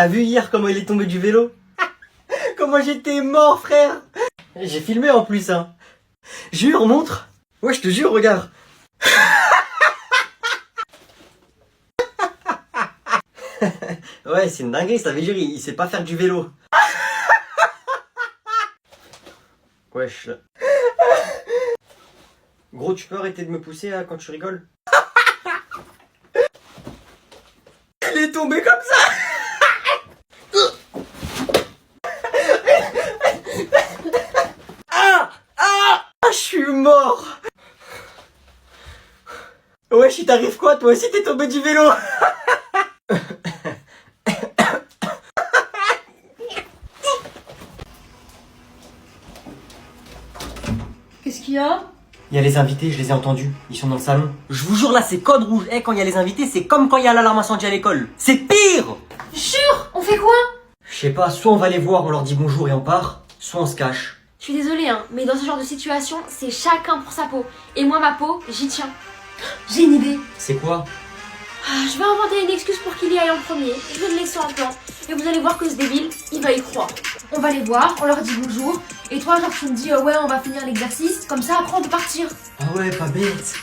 T'as vu hier comment il est tombé du vélo? Comment j'étais mort, frère. J'ai filmé en plus, hein. Jure, montre. Ouais, je te jure, regarde. Ouais, c'est une dinguerie, ça veut dire il sait pas faire du vélo. Wesh. Gros, tu peux arrêter de me pousser quand tu rigoles? Il est tombé comme ça. Je suis mort. Wesh, il t'arrive quoi? Toi aussi t'es tombé du vélo? Qu'est-ce qu'il y a? Il y a les invités, je les ai entendus. Ils sont dans le salon. Je vous jure, là, c'est code rouge. Quand il y a les invités, c'est comme quand il y a l'alarme incendie à l'école. C'est pire! Jure, on fait quoi? Je sais pas, soit on va les voir, on leur dit bonjour et on part, soit on se cache. Je suis désolée, hein, mais dans ce genre de situation, c'est chacun pour sa peau. Et moi, ma peau, j'y tiens. J'ai une idée. C'est quoi? Je vais inventer une excuse pour qu'il y aille en premier. Je vais le laisser en plan. Et vous allez voir que ce débile, il va y croire. On va les voir, on leur dit bonjour. Et toi, genre, tu me dis, ouais, on va finir l'exercice. Comme ça, après, on peut partir. Ah ouais, pas bête.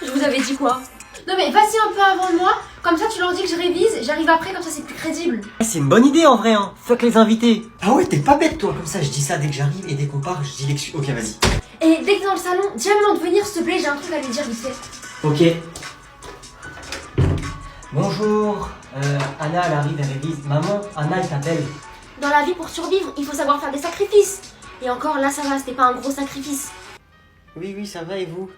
Je vous avais dit quoi? Non, mais vas-y un peu avant moi. Comme ça, tu leur dis que je révise. J'arrive après, comme ça, c'est plus crédible. C'est une bonne idée en vrai, hein. Fuck les invités. Ah ouais, t'es pas bête toi. Comme ça, je dis ça dès que j'arrive et dès qu'on part, je dis l'excuse. Ok, vas-y. Et dès que t'es dans le salon, dis à maman de venir, s'il te plaît. J'ai un truc à lui dire vite fait. Ok. Bonjour. Anna, elle arrive, elle révise. Maman, Anna, elle t'appelle. Dans la vie, pour survivre, il faut savoir faire des sacrifices. Et encore, là, ça va, c'était pas un gros sacrifice. Oui, ça va et vous?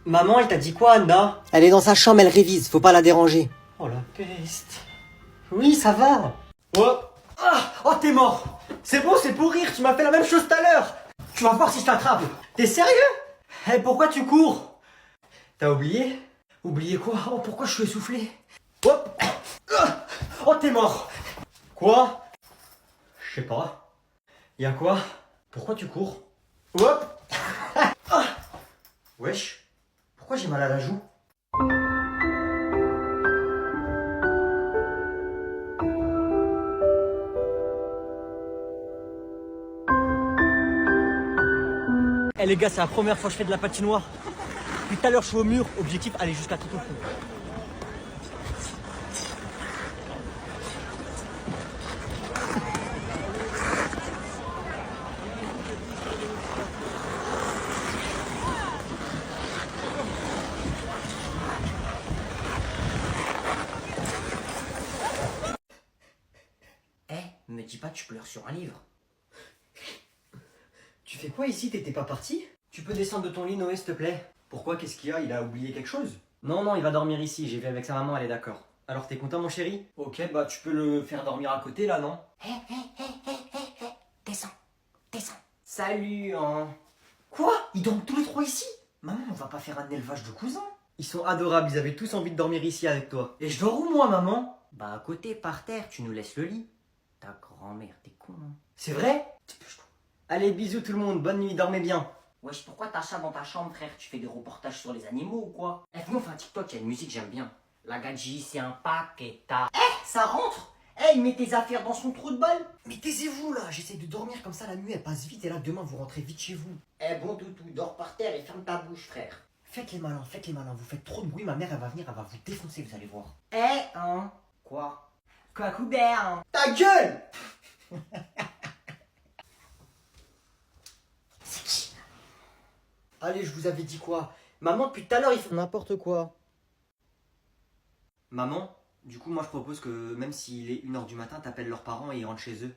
Maman, elle t'a dit quoi, Anna? Elle est dans sa chambre, elle révise, faut pas la déranger. Oh la peste. Oui, ça va. Oh, t'es mort. C'est bon, c'est pour rire, tu m'as fait la même chose tout à l'heure. Tu vas voir si je t'attrape. T'es sérieux? Pourquoi tu cours? T'as oublié? Oublié quoi? Oh, pourquoi je suis essoufflé? Hop. Oh, t'es mort. Quoi? Je sais pas. Y'a quoi? Pourquoi tu cours? Hop. Wesh. Pourquoi j'ai mal à la joue? Les gars, c'est la première fois que je fais de la patinoire. Depuis tout à l'heure, je suis au mur. Objectif, aller jusqu'à tout au fond. Me dis pas tu pleures sur un livre. Tu fais quoi ici? T'étais pas parti? Tu peux descendre de ton lit, Noé, s'il te plaît? Pourquoi? Qu'est-ce qu'il y a? Il a oublié quelque chose? Non, il va dormir ici. J'ai vu avec sa maman, elle est d'accord. Alors t'es content, mon chéri? Ok, bah tu peux le faire dormir à côté, là, non? Descends. Salut, hein. Quoi? Ils dorment tous les trois ici? Maman, on va pas faire un élevage de cousins? Ils sont adorables, ils avaient tous envie de dormir ici avec toi. Et je dors où, moi, maman? Bah, à côté, par terre, tu nous laisses le lit. Ta grand-mère, t'es con, hein? C'est vrai? Allez, bisous tout le monde, bonne nuit, dormez bien. Wesh, pourquoi t'as ça dans ta chambre, frère? Tu fais des reportages sur les animaux ou quoi? Nous on fait un TikTok, il y a une musique, j'aime bien. La gadji, c'est un paqueta. Ça rentre? Il met tes affaires dans son trou de balle. Mais taisez-vous là, j'essaie de dormir comme ça, la nuit elle passe vite et là demain vous rentrez vite chez vous. Bon toutou, dors par terre et ferme ta bouche, frère. Faites les malins, vous faites trop de bruit, ma mère elle va venir, elle va vous défoncer, vous allez voir. Quoi? Quoi, Coubert? Ta gueule! C'est qui? Allez, je vous avais dit quoi? Maman, depuis tout à l'heure, ils font n'importe quoi. Maman, du coup, moi je propose que même s'il est 1h du matin, t'appelles leurs parents et ils rentrent chez eux.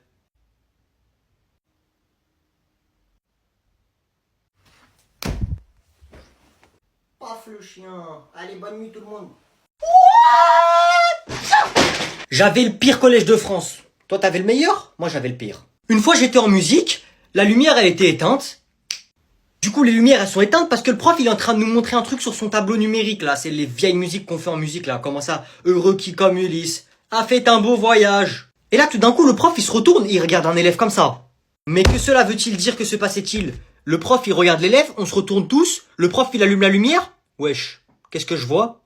Paf le chien. Allez, bonne nuit tout le monde. J'avais le pire collège de France. Toi, t'avais le meilleur? Moi, j'avais le pire. Une fois, j'étais en musique, la lumière, elle était éteinte. Du coup, les lumières, elles sont éteintes parce que le prof, il est en train de nous montrer un truc sur son tableau numérique, là. C'est les vieilles musiques qu'on fait en musique, là. Comment ça? Heureux qui, comme Ulysse, a fait un beau voyage. Et là, tout d'un coup, le prof, il se retourne et il regarde un élève comme ça. Mais que cela veut-il dire? Que se passait-il? Le prof, il regarde l'élève, on se retourne tous. Le prof, il allume la lumière. Wesh, qu'est-ce que je vois?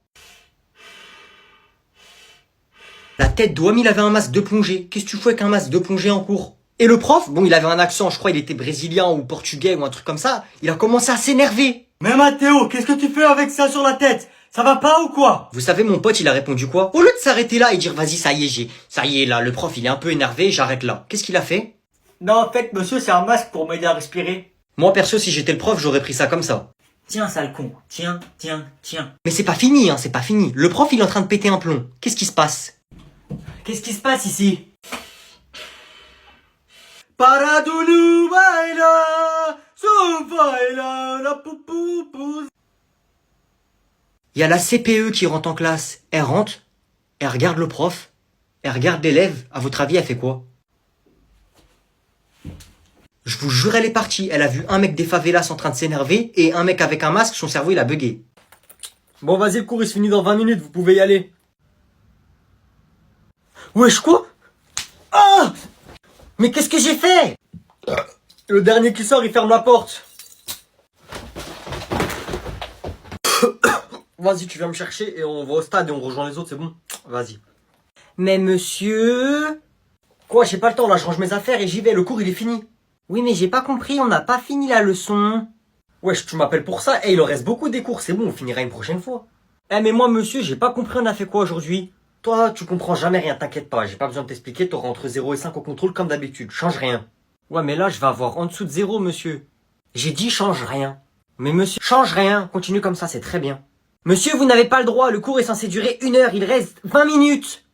La tête d'Ouam, il avait un masque de plongée. Qu'est-ce que tu fais avec un masque de plongée en cours? Et le prof, bon, il avait un accent, je crois, il était brésilien ou portugais ou un truc comme ça. Il a commencé à s'énerver. Mais Mathéo, qu'est-ce que tu fais avec ça sur la tête? Ça va pas ou quoi? Vous savez, mon pote, il a répondu quoi? Au lieu de s'arrêter là et dire, vas-y, ça y est, ça y est, là, le prof, il est un peu énervé, j'arrête là. Qu'est-ce qu'il a fait? Non, en fait, monsieur, c'est un masque pour m'aider à respirer. Moi, perso, si j'étais le prof, j'aurais pris ça comme ça. Tiens, sale con. Tiens. Mais c'est pas fini, hein, c'est pas fini. Le prof, il est en train de péter un plomb. Qu'est-ce qui se passe? Qu'est-ce qui se passe ici? Paradoulou baila, baila, la poupou. Il y a la CPE qui rentre en classe. Elle rentre, elle regarde le prof, elle regarde l'élève. À votre avis, elle fait quoi? Je vous jure, elle est partie. Elle a vu un mec des favelas en train de s'énerver et un mec avec un masque, son cerveau, il a bugué. Bon, vas-y, le cours, il se finit dans 20 minutes, vous pouvez y aller. Wesh, quoi? Ah! Mais qu'est-ce que j'ai fait? Le dernier qui sort, il ferme la porte. Vas-y, tu viens me chercher et on va au stade et on rejoint les autres, c'est bon? Vas-y. Mais monsieur... Quoi, j'ai pas le temps, là, je range mes affaires et j'y vais, le cours, il est fini. Oui, mais j'ai pas compris, on n'a pas fini la leçon. Wesh, tu m'appelles pour ça? Eh, il en reste beaucoup des cours, c'est bon, on finira une prochaine fois. Eh, mais moi, monsieur, j'ai pas compris, on a fait quoi aujourd'hui? Toi, tu comprends jamais rien, t'inquiète pas, j'ai pas besoin de t'expliquer, t'auras entre 0 et 5 au contrôle comme d'habitude, change rien. Ouais, mais là, je vais avoir en dessous de 0, monsieur. J'ai dit change rien. Mais monsieur, change rien, continue comme ça, c'est très bien. Monsieur, vous n'avez pas le droit, le cours est censé durer 1 heure, il reste 20 minutes.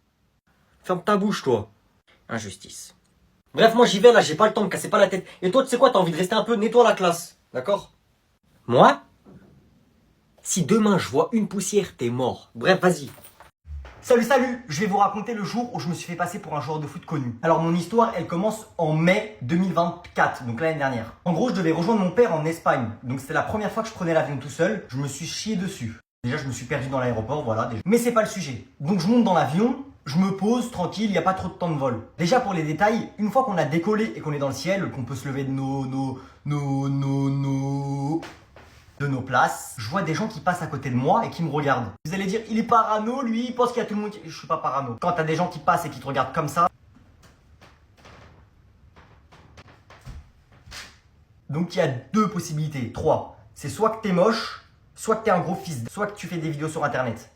Ferme ta bouche, toi. Injustice. Bref, moi j'y vais là, j'ai pas le temps de me casser pas la tête. Et toi, tu sais quoi, t'as envie de rester un peu, nettoie la classe. D'accord? Moi? Si demain je vois une poussière, t'es mort. Bref, vas-y. Salut, je vais vous raconter le jour où je me suis fait passer pour un joueur de foot connu. Alors mon histoire, elle commence en mai 2024, donc l'année dernière. En gros, je devais rejoindre mon père en Espagne, donc c'était la première fois que je prenais l'avion tout seul. Je me suis chié dessus. Déjà, je me suis perdu dans l'aéroport, voilà. Déjà. Mais c'est pas le sujet. Donc je monte dans l'avion, je me pose tranquille, il n'y a pas trop de temps de vol. Déjà pour les détails, une fois qu'on a décollé et qu'on est dans le ciel, qu'on peut se lever de nos places, je vois des gens qui passent à côté de moi et qui me regardent. Vous allez dire, il est parano, lui, il pense qu'il y a tout le monde qui... Je suis pas parano. Quand t'as des gens qui passent et qui te regardent comme ça... Donc il y a 2 possibilités, 3. C'est soit que t'es moche, soit que t'es un gros fils, soit que tu fais des vidéos sur internet.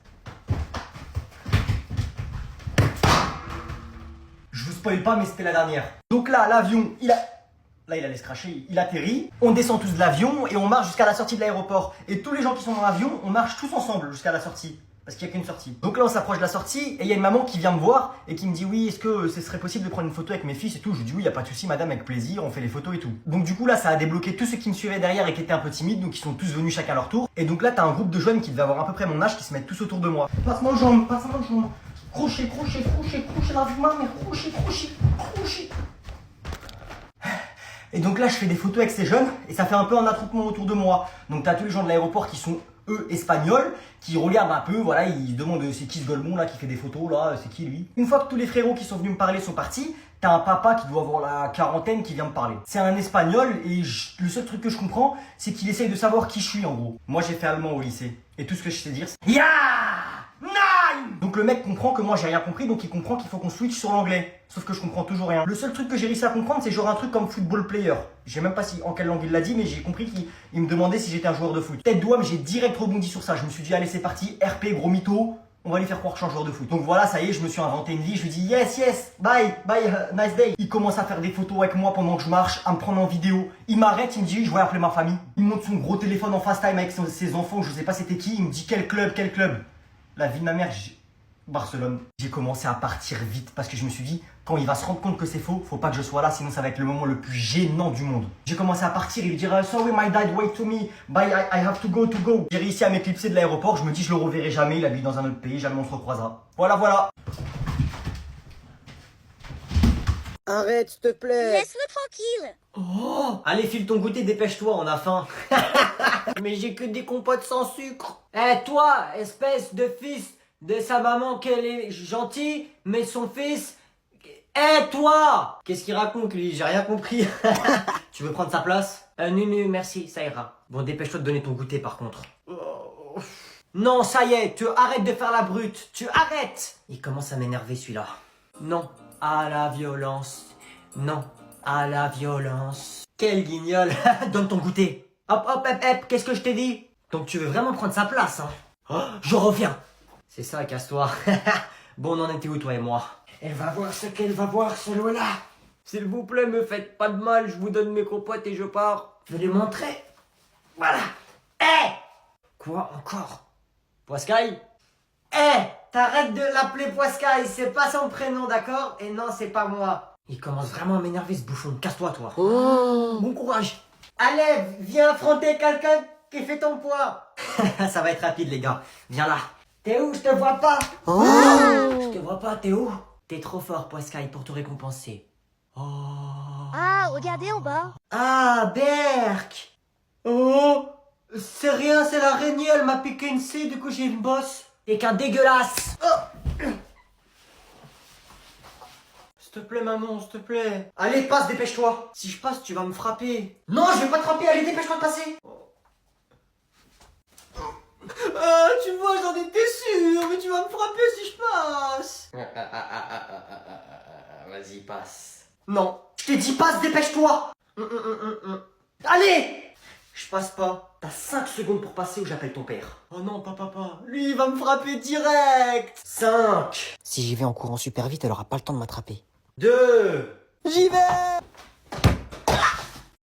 Je vous spoil pas, mais c'était la dernière. Donc là, l'avion, Là, il allait se cracher, il atterrit. On descend tous de l'avion et on marche jusqu'à la sortie de l'aéroport. Et tous les gens qui sont dans l'avion, on marche tous ensemble jusqu'à la sortie. Parce qu'il n'y a qu'une sortie. Donc là, on s'approche de la sortie et il y a une maman qui vient me voir et qui me dit oui, est-ce que ce serait possible de prendre une photo avec mes fils et tout. Je lui dis oui, il n'y a pas de souci, madame, avec plaisir, on fait les photos et tout. Donc du coup, là, ça a débloqué tous ceux qui me suivaient derrière et qui étaient un peu timides. Donc ils sont tous venus chacun leur tour. Et donc là, t'as un groupe de jeunes qui devaient avoir à peu près mon âge qui se mettent tous autour de moi. Passe-moi le jambe, passe-moi le jambe. Crochet, la vie de ma mère, crochet. Et donc là, je fais des photos avec ces jeunes et ça fait un peu un attroupement autour de moi. Donc t'as tous les gens de l'aéroport qui sont, eux, espagnols, qui regardent un peu, voilà, ils se demandent c'est qui ce golemon là qui fait des photos là, c'est qui lui. Une fois que tous les frérots qui sont venus me parler sont partis, t'as un papa qui doit avoir la quarantaine qui vient me parler. C'est un espagnol et le seul truc que je comprends, c'est qu'il essaye de savoir qui je suis en gros. Moi j'ai fait allemand au lycée et tout ce que je sais dire c'est Ya! Nine! Donc le mec comprend que moi j'ai rien compris, donc il comprend qu'il faut qu'on switch sur l'anglais. Sauf que je comprends toujours rien. Le seul truc que j'ai réussi à comprendre, c'est genre un truc comme football player. Je sais même pas si en quelle langue il l'a dit, mais j'ai compris qu'il me demandait si j'étais un joueur de foot. Tête d'ouam, j'ai direct rebondi sur ça. Je me suis dit, allez, c'est parti, RP, gros mytho, on va lui faire croire que je suis un joueur de foot. Donc voilà, ça y est, je me suis inventé une vie. Je lui dis, yes, bye, nice day. Il commence à faire des photos avec moi pendant que je marche, à me prendre en vidéo. Il m'arrête, il me dit, je vais appeler ma famille. Il me montre son gros téléphone en FaceTime avec ses enfants, je sais pas c'était qui. Il me dit, quel club. La vie de ma mère, Barcelone. J'ai commencé à partir vite parce que je me suis dit, quand il va se rendre compte que c'est faux, faut pas que je sois là, sinon ça va être le moment le plus gênant du monde. J'ai commencé à partir et lui dire, sorry my dad, wait to me, bye, I have to go. J'ai réussi à m'éclipser de l'aéroport, je me dis, je le reverrai jamais, il habite dans un autre pays, jamais on se recroisera. Voilà. Arrête, s'il te plaît. Laisse-le tranquille. Oh, allez, file ton goûter, dépêche-toi, on a faim. Mais j'ai que des compotes sans sucre. Eh, toi, espèce de fils de sa maman, qu'elle est gentille, mais son fils... Eh, toi! Qu'est-ce qu'il raconte, lui? J'ai rien compris. Tu veux prendre sa place? Non, merci, ça ira. Bon, dépêche-toi de donner ton goûter, par contre. Non, ça y est, tu arrêtes de faire la brute. Tu arrêtes. Il commence à m'énerver celui-là. Non à la violence. Non à la violence. Quel guignol. Donne ton goûter. Hop, hop, hop, hop, qu'est-ce que je t'ai dit? Donc tu veux vraiment prendre sa place, hein? Oh, je reviens. C'est ça, casse-toi. Bon, on en était où, toi et moi? Elle va voir ce qu'elle va voir, ce là. S'il vous plaît, me faites pas de mal, je vous donne mes compotes et je pars. Je vais lui montrer. Voilà. Quoi encore? Poiscaille? T'arrêtes de l'appeler Poiscaille, c'est pas son prénom, d'accord? Et non, c'est pas moi. Il commence vraiment à m'énerver, ce bouffon. Casse-toi, toi. Bon courage. Allez, viens affronter quelqu'un qui fait ton poids. Ça va être rapide, les gars. Viens là. T'es où? Je te vois pas. Je te vois pas, t'es où? T'es trop fort, Poiscaille, pour te récompenser. Ah, regardez en bas. Ah, Berk. Oh, C'est rien, c'est l'araignée, elle m'a piqué une C, du coup j'ai une bosse. t'es qu'un dégueulasse. S'il te plaît, maman, s'il te plaît. Allez, passe, dépêche-toi. Si je passe, tu vas me frapper. Non, je vais pas te frapper, allez, dépêche-toi de passer. Ah, tu vois, j'en étais sûr, mais tu vas me frapper si je passe. Vas-y, passe. Non. Je t'ai dit passe, dépêche-toi. Allez. Je passe pas. T'as 5 secondes pour passer ou j'appelle ton père. Oh non, papa, lui il va me frapper direct. 5. Si j'y vais en courant super vite, elle aura pas le temps de m'attraper. 2. J'y vais!